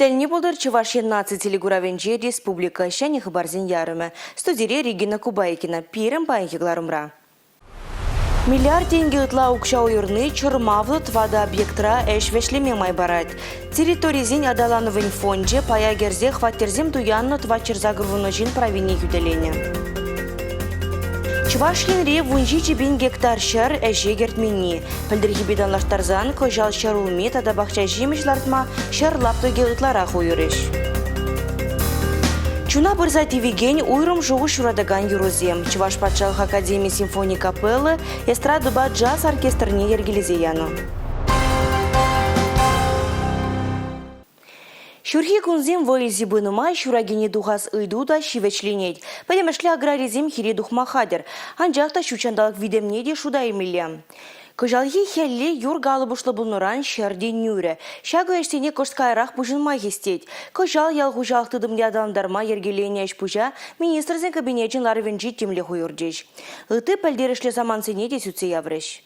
Телни болдыр Чувашия наци телегуравенже республика шәне хыбарзен ярымы. Студире Регина Кубайкина пирым паенхигларымра. Миллиард тенге ытла укша уйырны чырмавлыт вада объектра эш вешлеме майбарат. Территоризин адалановын фонде пая герзе хваттерзем дуянны твачырзагрвуны жин правине юделене. Чувашинре вунжи чебин гектар шар эше гертмени. Пілдіргі беданлаштарзан көжал шарулме тада бақча жемешлартма шар лаптыге ытлара хуйырыш. Чуна бұрза тивиген уйрым жоғы шурадаган юрузем. Чуваш патшалық академия симфония капеллы эстрадыба джаз оркестріне ергелезе яну. Шурхи кунзем вэльзи бынымай шурагине духас ыйдуда шивечленеть. Падемешле аграризем хире духмахадер. Анжақта шучандалық видемнеде шуда емеле. Кыжалги хелли юргалы бушлы бұлныран шерден нүрі. Шагы эштене кошткайрақ бұжынмай естеть. Кыжал ялғужалық тыдымде адамдарма ергелене эш бұжа министрзен кабинетін ларвенжи темле хуйырдеш. Ыты пәлдерішлі замансене де сүтсе явреш.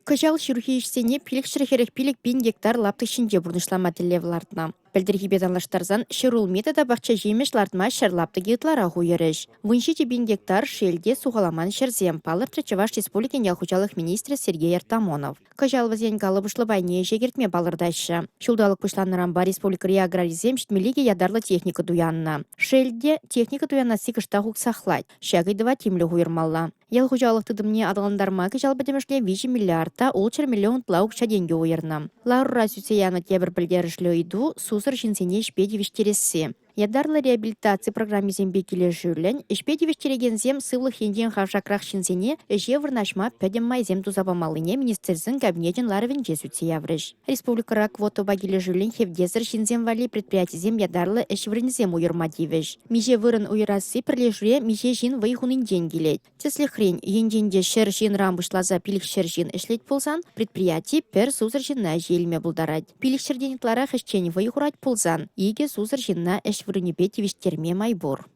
Кыжал шурхи иштене пилік шырхерек пилік 1000 гектар лаптық шинже бұрнышлама тілевлардына. Пілдіргі беданлаштарзан шырул метода бақча жемеш лартма шырлапты гетлара хуйырыш. Вынши 1000 гектар шелде суғаламан шырзем палыр Чуваш республикен ялхучалық министрі Сергей Артамонов. Кыжал вазен калыбышлы байне жегертме балырдайшы. Шулдалық пышланыран бар республика реаграризем шитмелеге ядарлы техника дуянна. Шелде техника дуянна сикышта хуксахлать. Шагайдыва тимлі хуйырмалла. Ялхучалық тыдымне адаландарма кыжал бәдемешле 5 миллиардта улчыр миллион тлаук шаденге уйырна. Лаура сүцеяны тебір білдерішлі иду сусыр жинсене шпеди виштересі. Ядарлы реабилитация программе зембе келе жүрлен, шпеди виштерегензем сывлых енден хавшакрах шинсене эже вырнашма пәдем майзем тузабамалыне министерзін кабинетін ларвен жесуце яврыш. Республика квота багеле жүрлен хевдезір шинзем вали предприятизем ядарлы эш вырнзем уйырма дивеш. Меже вырын уйрасы пірлешуре меже жин вайхунын ден келет. Теслі хрен енденде шер жин рамбышлаза пилік шер жин эшлет пулзан, предприятие пер сузыр жинна желме булдарать. Пилік шерденитлара хэшчен вайхурать пулзан, иге сузыр жинна эш вырынепете виштерме майбур.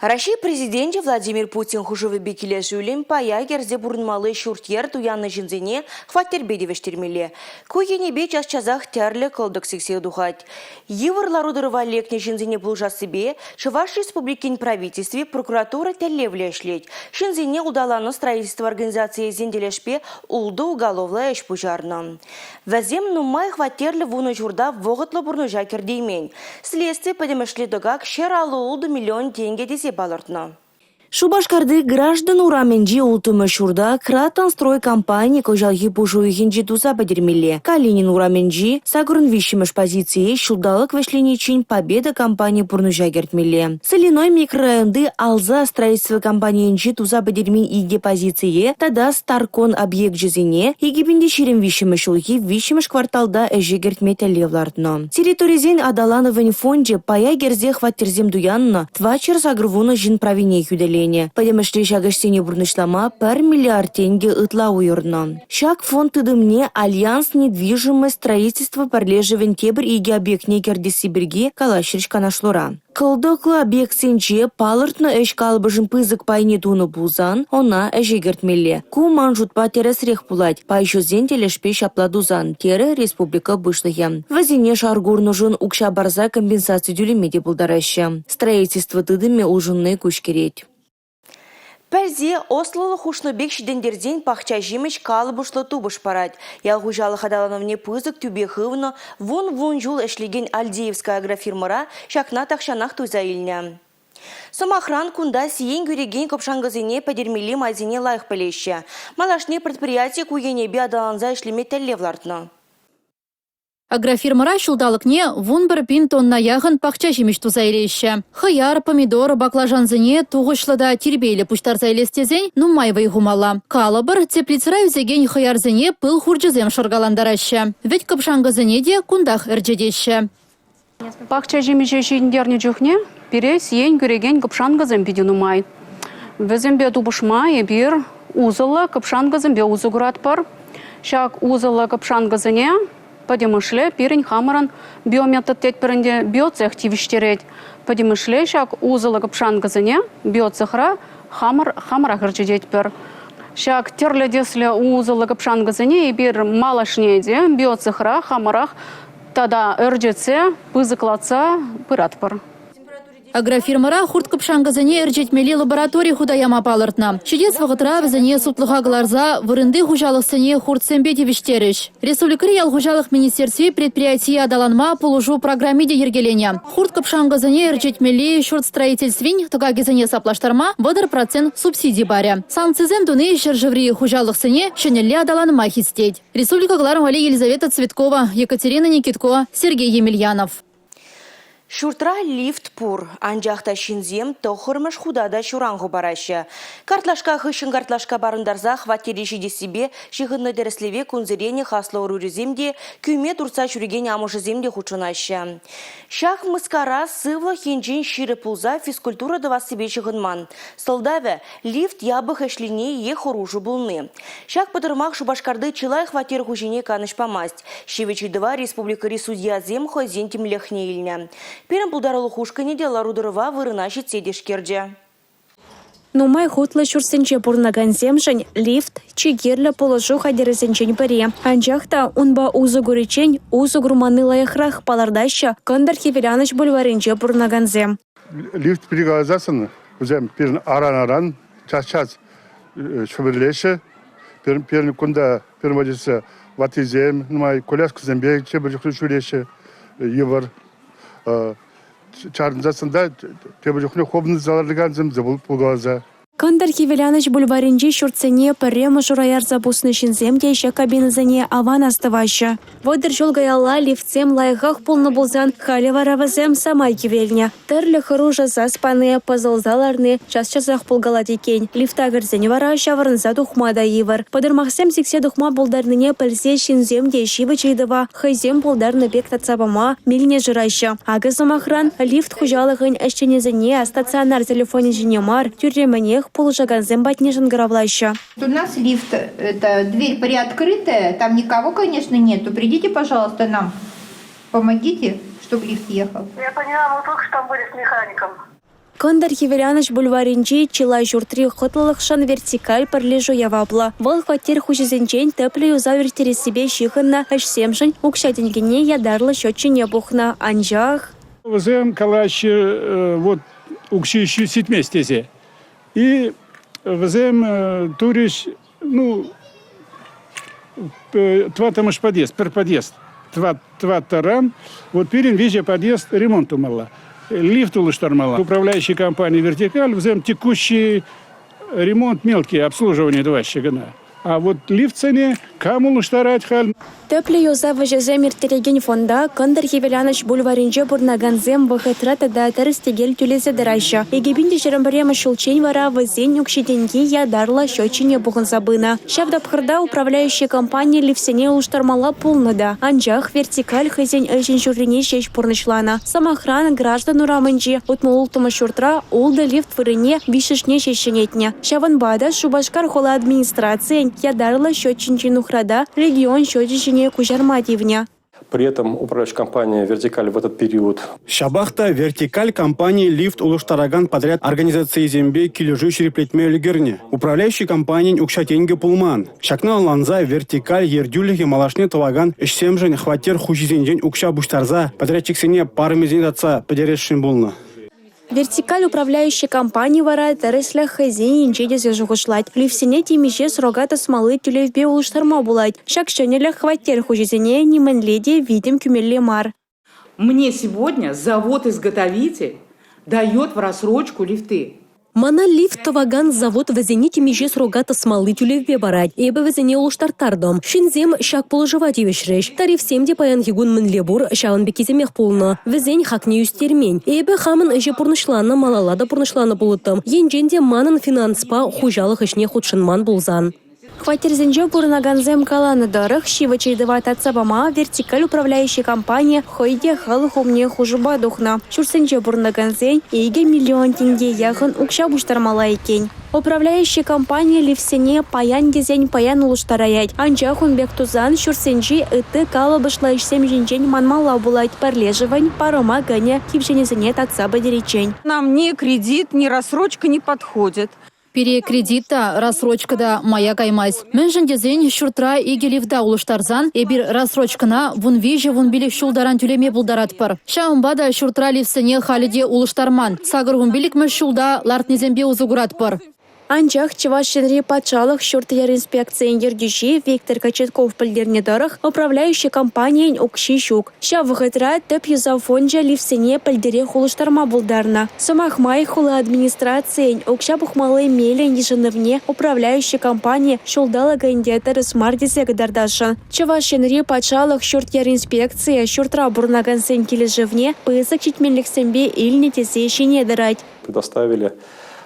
Россия президенті Владимир Путин хужывы бекеле жүлем пая герзе бурнмалы шуртер туянны жинзене хваттербеде вештермеле. Куенебе час-чазах терлі кылдық сексеу духать. Еврлару дырывалекне жинзене булжасыбе Чуваш республикин правительстве прокуратура тәллевле эшлеть. Жинзене удаланы строительство организации зенделешпе улды уголовла эш пужарна. Вазем нумай хваттерлі вуны журда вғытлы бурны жакер деймен. Следствие подемешле догак шералы улды миллион тенге десе балыртна. Шубашкарды граждан ураменджи ултымы шурда Кратан строй компания кожалги пужуйгенджи туза бадермеле. Калинин ураменджи сагрын вишимыш позиции шулдалық вешленечин победа компании пурнужа гертмеле. Соляной микрорайонды алза строительство компании нджи туза бадермин иге позиции тада старкон объект жизине египенде ширим вишимыш улги вишимыш кварталда эже гертмете левлардно. Территоризен адалановын фонде пая герзе хваттерзем дуянна твачер сагрвуны жин правине юделе. Падемешле шагыштене бурнышлама 1 миллиард тенге ытла уйырна. Шаг фонд тыдымне Альянс недвижимое строительство парлежевен тебір иге объектне кердесі бірге калашырыш канашлора. Кылдықлы объект сенче палыртны эш калбыжын пызык пайне туны бузан, она эжегертмеле. Ку манжутпа тересрех пулать, пайшузен телешпе шапладузан, тере республика бышлыхе. Вазине шаргур нужен укша барза компенсации дюлемеде булдараща. Строительство тыдыме ужынны кушкереть. Пәлзе Ослылы хушны бек шидендерден пахча жемеш калыбышлы тубыш парад. Ялғужалы хадалановне пызык түбе хывны вун жул эшлеген Альдеевская агрофирмара шакна тақшанақ туйза илня. Сомахран кунда сиен көреген көпшаңгызыне пәдермелі майзине лайық пілеші. Малашне предприятие куенебе адаланза эшлеме тәллевлартны. Агрофирмара шулдалыкне вун бір пин тонна яғын пақча жемеш туза илеші. Хыяр, помидор, баклажанзыне туғышлыда тербейлі пуштарза илестезен нумай вайғумала. Калыбыр теплицыра үзеген хыярзыне пыл хурджызем шыргаландарашы. Ведь көпшаңгызыне де кундах әржедеші. Пақча жемеше жиіндерне жүхне, пире сиен көреген көпшаңгызым биді нумай. Візімбе тубышмай бір узылы көпшаңгызымбе узы күрат бар. Шак узылы көпшаңгызыне Падемышле пирень хамаран биометод тетперінде биоцех тивиштерет. Падемышле шак узылы кыпшангызыне биоцехра хамара хырчедетпер. Шак терледесле узылы кыпшангызыне и бир малашнеде биоцехра хамарах тада РДЦ, пызыклаца, пыратпар. Агрофирмара хурт кыпшангызыне эржетмели лаборатория худаяма палыртна. Чудес вағытра візіне сутлыға гларза вырынды хужалықсыне хурт сэмбе девиштеріш. Республикари ял хужалық министерстве предприятия адаланма полужу программиде ергелене. Хурт кыпшангызыне эржетмели шурт строительствин тұға кезіне саплаштарма вадыр процент субсидий баря. Санцизем дуны шыржыври хужалықсыне шенелле адаланма хистеть. Республика Гларм Вали Елизавета Цветкова, Екатерина Никитко, Сергей Емельянов. Шуртра лифт пур, анжақта шинзем тоқырмыш худада шурангу барашы. Картлашка хышын картлашка барындарза хваттереші десібе шығынны дәріслеве күнзірене хаслы оруриземде күйме турца жүреген амышыземде хучынашы. Шақ мыскара сывлы хенжен ширы пулза физкультура давасыбе шығынман. Сылдавы лифт ябық әшліне е хоружы бұлны. Шақ пыдырмақ шубашкарды чылай хваттер хужине канышпамасть. Шевечидова республикари судьязем хозен темлехне илня. Перем пулдарылы хушкане де ларудырыва вырына жетседешкерде. Нумай хутлы шурсенче бурнаган земшень, лифт, чигерлі положу хадересенчен паре. Анжақта унба узы гуречен, узы груманы лайықрақ палардаща, кындар хевеляныш бульваренче бурнаган зем. Лифт перегалазасын, үзем перін аран-аран, час-час шөбірлеші, перін күнда перін вадесі ватызем, нумай коляскі зембе, чебір жүхлі шүлеші, евар. Чарынзасында тебі жүхне хобны заларлыган зімзі бұл пулгаза. Кындар хевеляныш бульваренче шуртсене парема жураяр забусны шинземде еща кабинызыне аван астываща. Водыр жол гаялла лифтсем лайғақ пулны болзан халі варавызем самай кевелня. Тірлі хыружа заспаны, пазылзаларны час-часақ пулгалат екен. Лифта гірзені вара шавырынса тухмада евір. Падырмақсем сіксе тухма болдарныне пілсе шинземде шивы чейдыва, хайзем болдарны бек тацабама миліне жырайша. Агызымахран лифт хужалығын әшченезіне стационар телефоне жинемар, тюрременех полужаганзем батнежен гравлаща. У нас лифт, это дверь приоткрытая, там никого, конечно, нету. Придите, пожалуйста, нам. Помогите, чтобы лифт ехал. Я поняла, мы только что там были с механиком. Кындар хевеляныш бульваринчи чилай журтри хотлылықшан вертикаль парлежу явапла. Вол хваттер хужизенчен тәплі юза вертері себе шихынна әшсемшін укшатенгене ядарлы счетчине бухна анжақ. Вызем калаще вот укшищу сетместезе. И везем туриш, тватамыш подъезд, пер подъезд, тватарам, вот перен везде подъезд ремонт умала. Лифт улыштармала. Управляющей компании «Вертикаль» везем текущий ремонт, мелкий, обслуживание 2 щегана. А вот лифт цене кому улыштарать халь. Тәплі юза вәжезем ертереген фонда Кындар хевеляныш бульваринче бурнаганзем вахетрата да тәрістегел түлезе дырайша. Егебінде жерімбірема шулчен вара візен үкшетенге ядарлы счетчине бұғын забына. Шавдапхырда управляющая компания лифсене улыштармала пулнада. Анжақ вертикаль хызен әлжен жүріне шеш пұрнышлана. Самахран граждан урамынче утмы ултымы шуртра улды лифт вырыне бишішне шешенетне. Шаванбада Шубашкар хола администрация ядарлы счетчинчен ухрада регион счетчине кужармативня. При этом управляющая компания «Вертикаль» в этот период. Шабахта «Вертикаль» компании «Лифт» улуштараган подряд организации зембе килежу шереплетме лигерне. Управляющий компания «Укшатенге Пулман». Шакна ланза «Вертикаль» ердюлихи малашне талаган ишсемжен хватер хужизенжен укша буштарза подрядчиксене пармезен атса подерешшин булна. Вертикаль управляющей компании вара тәріслі хазин инжедезе жуғышлать. Лифсене темеше срогата смалы тюлевбе улыштарма булать. Шакшенелі хваттер хужизене неменледе видим кюмелле мар. Мне сегодня завод-изготовитель дает в рассрочку лифты. Мана лифт таваган завод везене темеше срогата смалы тюлевбе барать. Эбе везене улыштартардом. Шинзем шак положевать евешреш. Тариф семде паян хигун менлебур шаван бекиземех полна. Везень хакне юстермень. Эбе хамын эже пурнышлана малалада пурнышлана булытым. Енженде манын финанспа хужалық ішне худшынман булзан. Хватерзенже бурнаганзем каланы дырых, шивачейдыва татсабама вертикаль управляющей компания хойде халық умне хужыба духна. Шурсенже бурнаганзен еге миллион тенге яғын укша буштармала екен. Управляющая компания лифсене паян дезень паян улуштараять. Анча хунбек тузан шурсенже ыты калы бышлайшсем жинчен манмала булать парлеживань парома гане кипшенезене татсаба деречень. Нам ни кредит, ни рассрочка не подходит. пире кредитта рассрочкада мая каймайс. Менжендезен шуртра игеливда улыштарзан, эбир рассрочкана вун веже вун билик шулдаран тюлеме булдаратпар. Шаумбада шуртра ливсене халиде улыштарман. Сагыр вун билик мэш шулда лартнезембе узугуратпар. Анчах Чувашинри патшалық шуртияр инспекция ердюши Виктор Кочетков пілдернедорых управляющий компанией укши щук. Ща выхытра төп юзафонжа ливсене пілдере хулыштарма булдарна. Сумахмай хула администрацией укша бухмалы мелен ежедневне управляющий компания шулдала гандетер смардисе гадардашан. Чувашинри патшалық шуртияр инспекция шуртра бурнаган сен кележевне пысык читменлік сенбе илне тесе шинедырать. Предоставили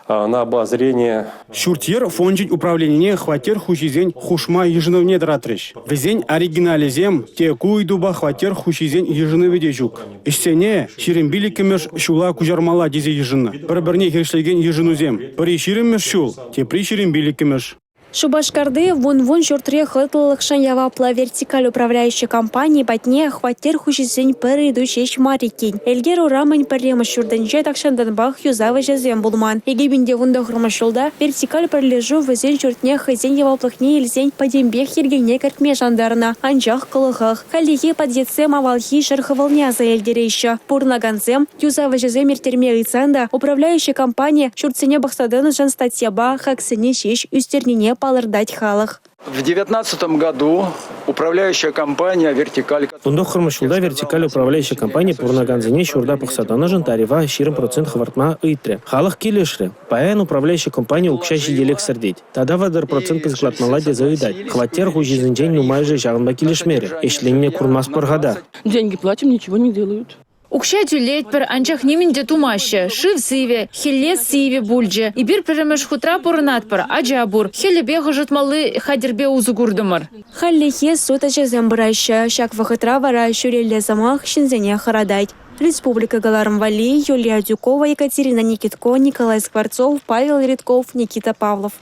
на обозрение. Шуртьер фонжить управление хватер хушизень хушма ежедневне дратрыш. Везень оригинализем те куйдуба хватер хушизень ежедневне жук. Ишсене ширембили кемеш шула кужармала дизе ежедна. Бір-бірне хершлеген ежеднузем. При ширемеш шул, те при ширембили кемеш. Шубашкарды вон шуртре хытлылыкшан явапла вертикаль управляющей компании батне хватер хушизень перейдущий марикин. Эльгер урамань парема шурданче такшанданбах юзавы жазем булман. Егебинде вунда хурмашулда вертикаль пролежу везен шуртне хызен яваплахне эльзень падембех ергене картме жандарна. Анжах кылыхах. Халихи подъецем авалхи шерховолня за эльдерейща. Пурнаганцем юзавы жазем иртерме ыцанда управляющая компания шуртсене бахсадына жан статьяба хаксене шеш үстернине палырдать халах. В 2019 году управляющая компания «Вертикаль». Бунда хурмашулда вертикаль управляющая компания Пурнаганзине шурда пахсатана жантарива 4% хвартма ыйтре. Халах килешре. Паян управляющая компания укшащий делек сердеть. Тогда вадар процент пизглатмала дезаидать. Хватер хужизинчень нумайже жагнба килешмере. Ишленне курмас паргада. Деньги платим, ничего не делают. Укша тюлетпер анчах неминде тумаще, шив сиве, хиллес сиве бульже, и бир перемеш хутра порнатпер, аджабур, хиллебе хожетмалы хадербе узугурдумар. Халлихе сута жазем бұрайшы, шак вахытра вара шурелле замах шинзене харадать. Республика Галарм-Вали, Юлия Дюкова, Екатерина Никитко, Николай Скворцов, Павел Редков, Никита Павлов.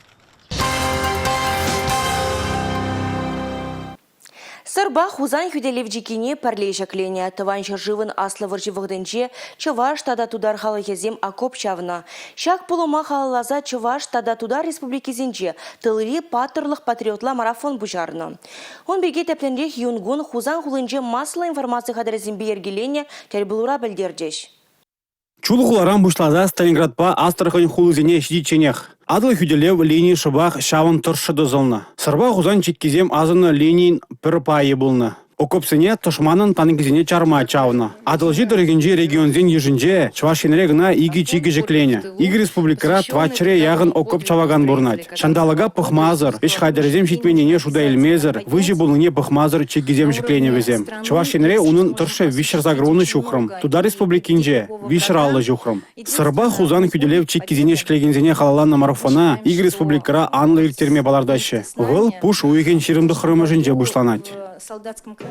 Сырба хузан хүделевжикине парлейшаклене тываншыр живын аслы выржывығдынче Чуваш тада тудар халыхезем акоп чавна. Шак пулума халалаза Чуваш тада тудар республикизинче тылыри патырлық патриотла марафон бужарны. Он беге тепленрех юнгун хузан хулынче маслы информация хадрезимбе ергелене тербілура білдердеш. Чулхуларам бушлаза Сталинградпа Астрахань хулызене шидиченех. Адлы хүделев линии шыбах шавын тұршы дозылны. Сырба хузан чеккезем азыны линийн пір пайы бұлны. Окопсене тушманын таныкезене чарма чавны. Адылжи дырыгенже регионзен ежінже Чувашинре гына иги-чиги жеклене. Иги республикара твачыре яғын окоп чаваган бурнать. Шандалага пыхмазыр, еш хайдерезем шитменене шуда элмезір, выжи бұлыне пыхмазыр чеккезем жеклене везем. Чувашинре унын тұршы вишер загруны шухрым. Туда республикинже вишер аллы жухрым. Сырба хузан күделев чеккезене шеклегензене халаланна марафона иги республикара анлы иртерме балардашы. Выл пуш уйген ширымды хырымыжынже бушланать.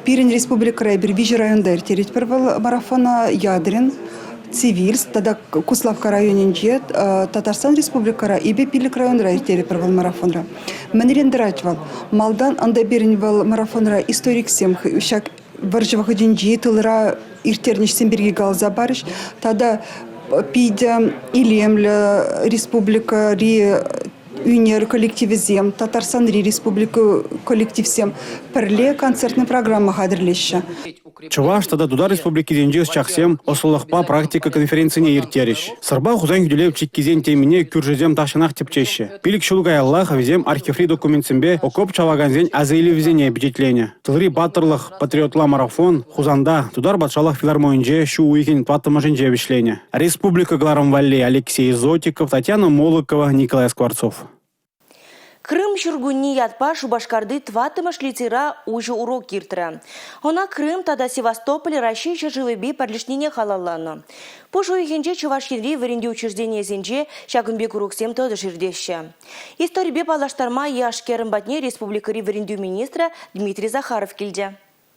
Пирин республика Райбер, Вижи районда иртерить первый марафона Ядрин, Цивильс, тогда Куславка районинче, Татарстан республика Ибе Пилик районда иртерить первый марафонра. Менерен дратвал, Малдан анда беринвал марафонра историк семх, шак варжевах деньги, тылра иртернич семберги галза барыш, тогда Пидя Илемля республика Ри Юниор коллективизем, Татарстан республика коллективсем, перле концертная программа хадрлеща. Чуваш тада туда республики деньжес чахсем осылықпа практика конференцияне ертереш. Сырба хузан хүделев чеккезен темине күржезем ташынақ тепчеше. Пилик шулгай Аллах везем архиври документсембе окоп чаваганзен азейли везене бюджетление. Тылри батырлық патриотла марафон хузанда тудар батшалах филармонже шу уикен паттымажынже вишление. Республика Галарм-Вали Алексей Зотиков, Татьяна Молокова, Николай Скворцов. Крым шургунни ятпа Шубашкарды тватымаш лицера уже урок киртра. Она Крым тада Севастополь Россия живеби подлишнине халаллана. Пошу ихенче Чувашинри варенде учреждение зенче шагынбек уроксем тоды ширдеща. Историбе палаштарма яшкерым батне республикари варенде министра Дмитрий Захаров кильде.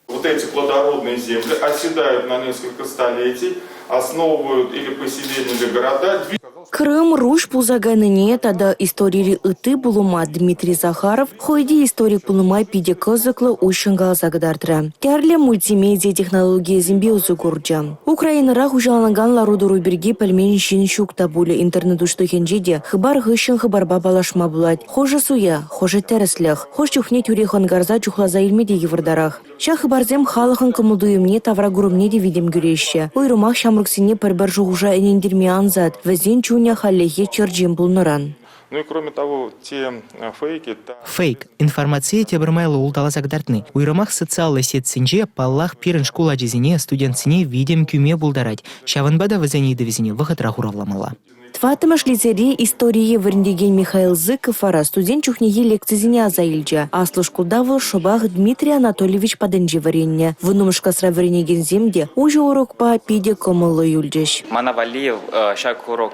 Вот эти плодородные земли оседают на несколько столетий, основывают или поселения, или города. Крым руш пулзаганыне тада истории ыты булума Дмитрий Захаров хойди историк булума пиде кызыклы ушынгал загадартра. Тярле мультимедиа технология зимбеузу курджа. Украинара хужаланган ларудуру берги пельмень шин шукта буле интернет уштухенжиде хыбар гышын хыбарба балашма булать. Хожа суя, хожа тереслях, хош чухне тюрехон гарза чухлаза илмеде евардарах. Ша хыбарзем халахын кымылдуемне таврагурумне де видим гюреще. Уйрумах шамруксине пербержу уже энендерми анзад. Везин чуня халлехе черджим булныран. Ну и кроме того, те фейки... Фейк. Информация тебірмайлы улдала загдартны. Уйрымах социалы сетсінже паллах пирін школа жезіне студентсіне видим кюме булдарать. Шаванбада вазені довезіне вғытра хуравламала. Тватымаш лицере истории варендеген Михаил Зыков ара студент чухнеге лекцизине азаилджа. Аслы шкулдавыл шобах Дмитрий Анатольевич паденджи варенне. Вынумышка сраваренеген земде уже урок по пиде комылы юльджеш. Манавалиев шак урок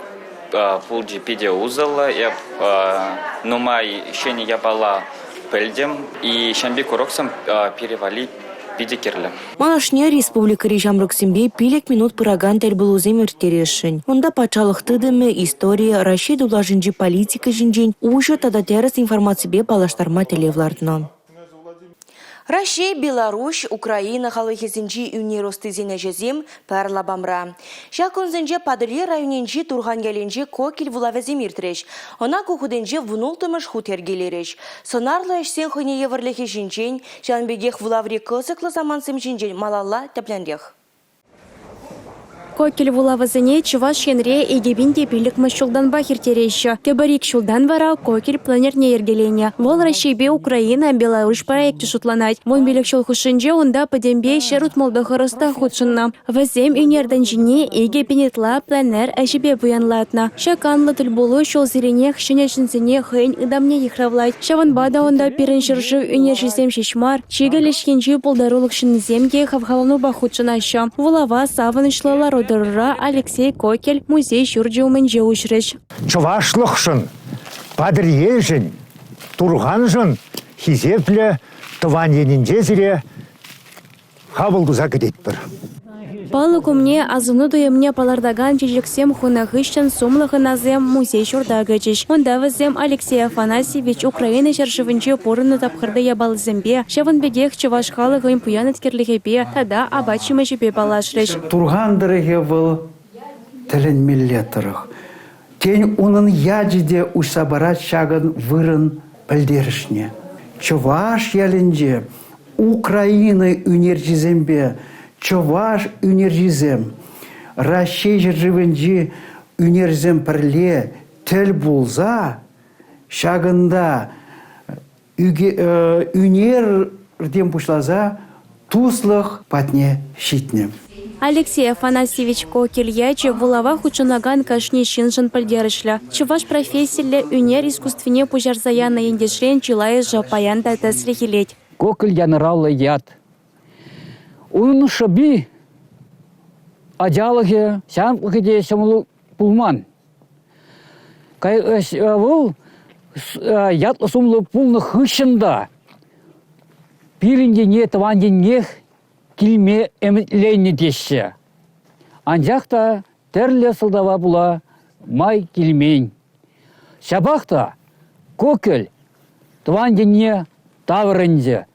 пулджи пиде узала. Я нумай щени я бала пельдем и шамбик уроксам перевали пидекерлі. Манашне республика режамрыксембе пилек минут пыраган тәлбылузем өртерешін. Онда пачалық тыдымы история Рашид улажынжы политика жинжен уже тада терес информациябе балаштарма телевлардына. Россия, Беларусь, Украина халыхезинжи юниросты зенежезем парлабамра. Шакунзенже падыри районенжи тургангаленжи кокил вулавезем иртреш. Она кухуденже внултымыш хутергелереш. Сонарлы эшсен хыне еврлехе жинжен, жанбегех вулаври кызыклы замансем жинжен малалла тепленрех. Кокель вулавызыне чуваш енре егебинде пилік мышчулдан бахир тереща. Кебарик шулдан вара кокель планерне ергелене. Вол Россия, Украина, Беларусь проекты шутланать. Вон билік шул хушинже онда падембе шерут молдохырыста худшынна. Вазем юнердан жине егебинетла планер әжібе буянлатна. Шаканлы тіл болу шул зиренех шынешінзіне хын ыдамне ехравлать. Шаванбада онда пирін жыржы юнержізем шешмар. Чигалешкенжі полдарулық шынземге хавхавану бахудшынаша. Вулава савынышлалар Алексей Кокель музей Шурджиуменже ушреш. Чувашлықшын, падырелжін, турғанжын, хизеплі, тываненінде зіре хабылдуза кедетпір. Палы кумне азыны дуемне палардаган чечексем хунахыщен сумлығы назем музей Шурдагачиш. Онда візем Алексей Афанасьевич Украина шаршывынче порыны тапқырды ябалызембе. Шавынбегех чуваш халығын пуян еткерлігебе, тада абачымы жепе балашреш. Турғандырығы бұл тілін миллетырық. Тен оның яджиде ұшсабарат шағын вырын білдерішне. Чуваш елінде Украина үнержізембе Чуваш үнержізем, Россия жыржывынжы үнержізем пірле тіл болза, шағында үнерден бұшлаза туслық патне шитне. Алексей Афанасьевич Кокель яче вулава хучунаган кашни шинжын пальдерышля. Чуваш профессийле үнер искусственне пужарзаяна ендешрен чилай жапаянда тәсрехилеть. Кокель генералы яд. Onun şabi acalığı sen kıde şamulu pulman. Kay bu yatlı sumlu pulnu hışında birinde ne tavanca ne kilme emetleyni deşe. Ancak da terle sıldava bula may kilmeyin. Şabakta kokel tavanca ne tavrınca.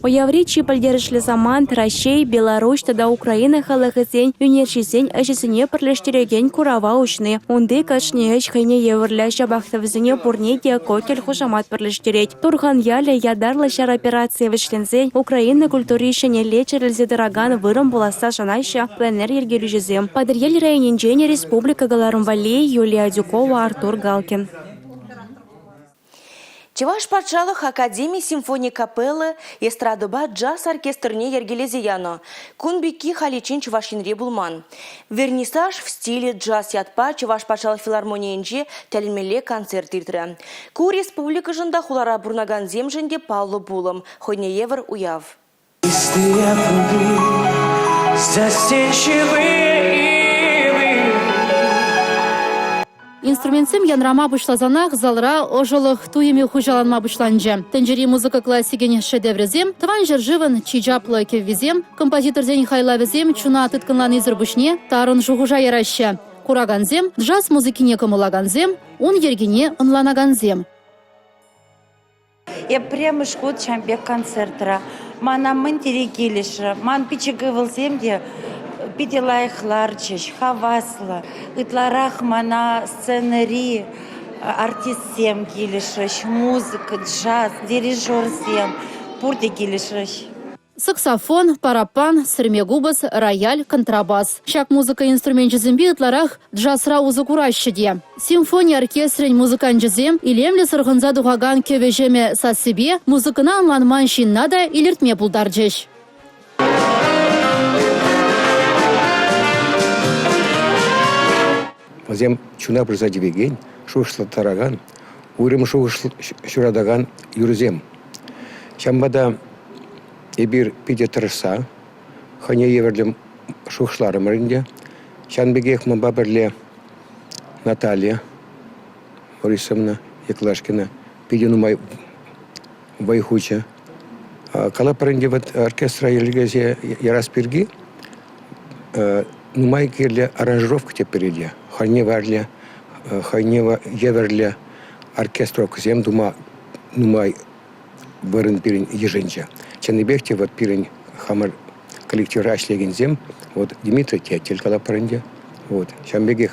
Оявричи пальдерышлі заман, Россия, Беларусь, тада Украина халықызен, юнершізен әжісіне пірлештереген курава ұшны. Онды кашне әш хайне евірля шабақтывызіне бурнеге кокель хужамат пірлештерет. Турхан ялі ядарлы шар операция вішлензен, Украина культури шене лечерілзі дыраган вырым боласа жанайша пленер ергелі жезем. Падырел районенжене республика Галарым Валей, Юлия Дюкова, Артур Галкин. Чеваш патшалық Академии симфонии капеллы эстрадыба джаз оркестрне ергелезияно. Кунбики халичин чевашинре булман. Вернисаж в стиле джаз ятпа Чеваш патшалық филармониянже тәлмеле концерт иртірі. Ку республика жында хулара бурнаган земжінде Павлу Булым. Хойне евр уяв. Инструментсем янрама бушлазанах залра ожолых туеми хужаланма бушланже. Тенджери музыка классиген шедеврезем, тван жыржывын чиджаплы кеввизем, композитор зен хайлавезем чуна тытканлан изыр бушне, тарын жугужа яраща. Кураганзем, джаз музыкине кымылаганзем, он ергене ынланаганзем. Я прямо шкод чамбек концертра. Мана мын терекелеші. Ман пичігі вылземде пиделайхларчыш, хавасла. Итларах мана сценарий, артистсем келешіш, музыка, джаз, дирижерсем, пурде келешіш. Саксофон, парапан, сырмегубас, рояль, контрабас. Шак музыка инструмент жезембе ытларах джазра узыкуращыде. Симфония оркестрен музыкан жезем илемле сырғынза дуғаган кевежеме сасыбе музыкына анланман шиннада илертме пулдаржеш. Вазем чуна бір задивеген, шуғышла тараган, урым шурадаган юрзем. Шамбада Эбир пиде тырса, хане еверлем шухшларым рынде, шанбегех мабаберле Наталья Борисовна Яклашкина, пиде нумай вайхуча. Кала парынде вот оркестра елгезе Яраспирги, нумай керле аранжировка теперь хане варле, хане еверле оркестровка зем дума нумай вырын пирин еженча. Чаныбекте вот пирень хамар коллектив рашлегензем, вот Дмитрий Тетель кала паренде, вот Шамбегих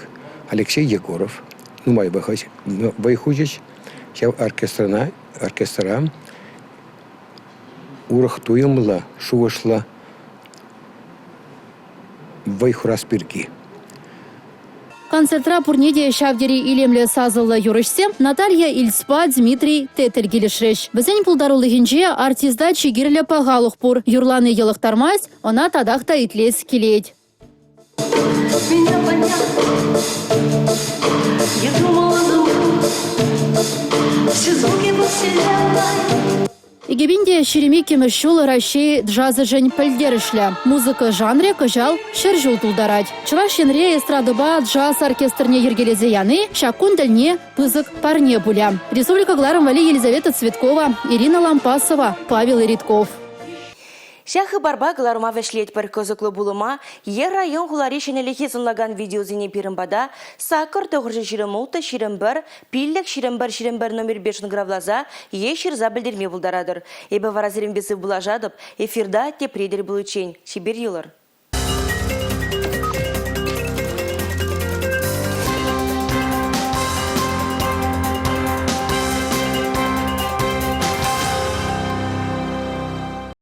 Алексей Егоров, ну май байхучич, чав оркестра урахтуемла шувашла вайхураспирки. Концертра пурнеде шавдери илемле сазылы юрышсем Наталья Ильспа Дмитрий Тетель келешреш. Бізен пулдарулы генже артизда чигирлі пағалық пур. Юрланы елықтармайз, она тадақта итлес келейд. Егебинде шереме кемешшул России джазы жень пілдерішлі. Музыка жанре кажал шержул тулдарать. Чуваш енре эстрадыба джаз оркестрне ергелезе яны, шакун дальне пызык парне буля. Республика Гларом Вали Елизавета Цветкова, Ирина Лампасова, Павел Иритков. Шахы барба Гларума вешлет пір көзіклі бұлыма, ер район ғулари шенеліхе зынлаган видеозіне пирімбада, сақыр тоғыржы ширымулты ширымбір, пиллік ширымбір номер 5 гравлаза, ешірза білдерме бұлдарадыр. Эбі варазырым бесі бұлажадып, эфирда тепредер бұл учень. Шибер елір.